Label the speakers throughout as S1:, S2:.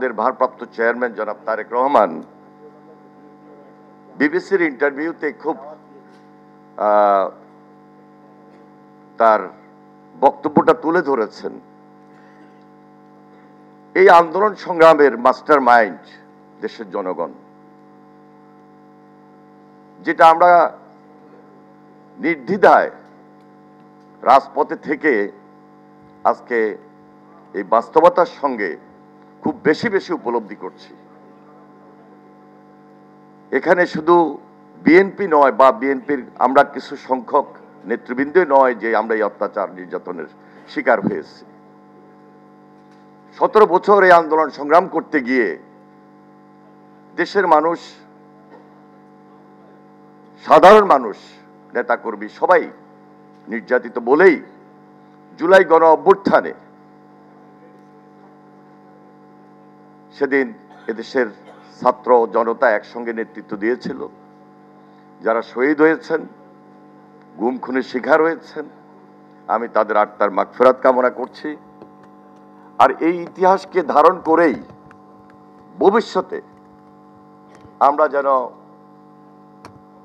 S1: আমাদের ভারপ্রাপ্ত চেয়ারম্যান জনাব তারেক রহমান বিবিসির ইন্টারভিউতে খুব তার বক্তব্যটা তুলে ধরেছেন। এই আন্দোলন সংগ্রামের মাস্টার মাইন্ড দেশের জনগণ, যেটা আমরা নির্দ্বিধায় রাজপথে থেকে আজকে এই বাস্তবতার সঙ্গে খুব বেশি বেশি উপলব্ধি করছি। এখানে শুধু বিএনপি নয় বা বিএনপির আমরা কিছু সংখ্যক নেতৃবৃন্দ নয় যে আমরা এই অত্যাচার নির্যাতনের শিকার হয়েছি। 17 বছর এই আন্দোলন সংগ্রাম করতে গিয়ে দেশের মানুষ, সাধারণ মানুষ, নেতাকর্মী সবাই নির্যাতিত বলেই জুলাই গণ অভ্যুত্থানে সেদিন এদেশের ছাত্র জনতা একসঙ্গে নেতৃত্ব দিয়েছিল। যারা শহীদ হয়েছেন, গুম খুনের শিকার হয়েছেন, আমি তাদের আত্মার মাগফিরাত কামনা করছি। আর এই ইতিহাসকে ধারণ করেই ভবিষ্যতে আমরা যেন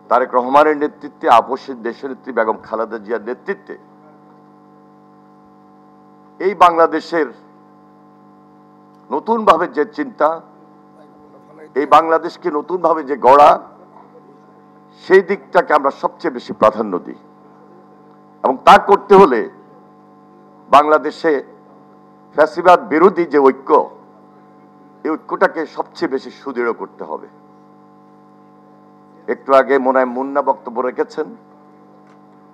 S1: তারেক রহমানের নেতৃত্বে, আপসের দেশনেত্রী বেগম খালেদা জিয়ার নেতৃত্বে এই বাংলাদেশের নতুনভাবে যে চিন্তা, এই বাংলাদেশকে নতুনভাবে যে গড়া, সেই দিকটাকে আমরা সবচেয়ে বেশি প্রাধান্য দিই। এবং তা করতে হলে বাংলাদেশে ফ্যাসিবাদ বিরোধী যে ঐক্য, এই ঐক্যটাকে সবচেয়ে বেশি সুদৃঢ় করতে হবে। একটু আগে মনে হয় মুন্না বক্তব্য রেখেছেন,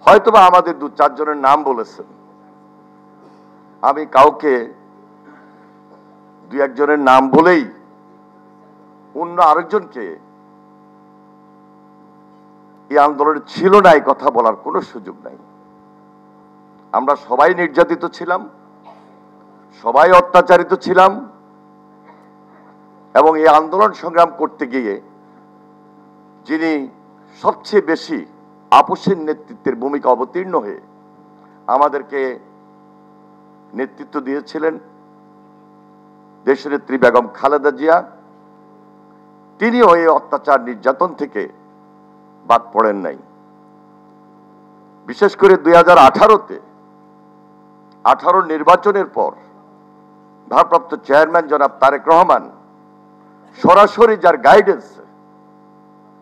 S1: হয়তোবা আমাদের 2-4 জনের নাম বলেছেন। আমি কাউকে 2-1 জনের নাম বলেই অন্য আরেকজনকে এই আন্দোলনে ছিল না এই কথা বলার কোনো সুযোগ নাই। আমরা সবাই নির্যাতিত ছিলাম, সবাই অত্যাচারিত ছিলাম, এবং এই আন্দোলন সংগ্রাম করতে গিয়ে যিনি সবচেয়ে বেশি আপসের নেতৃত্বের ভূমিকা অবতীর্ণ হয়ে আমাদেরকে নেতৃত্ব দিয়েছিলেন দেশনেত্রী বেগম খালেদা জিয়া, তিনিও এই অত্যাচার নির্যাতন থেকে বাদ পড়েন নাই। বিশেষ করে 2018-তে 18 নির্বাচনের পর ভারপ্রাপ্ত চেয়ারম্যান জনাব তারেক রহমান সরাসরি যার গাইডেন্স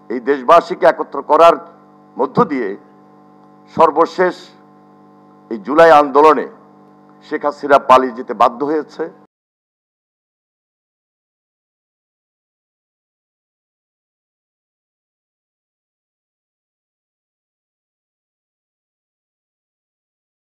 S1: এই দেশবাসীকে একত্র করার মধ্য দিয়ে সর্বশেষ এই জুলাই আন্দোলনে শেখ হাসিনা পালিয়ে যেতে বাধ্য হয়েছে।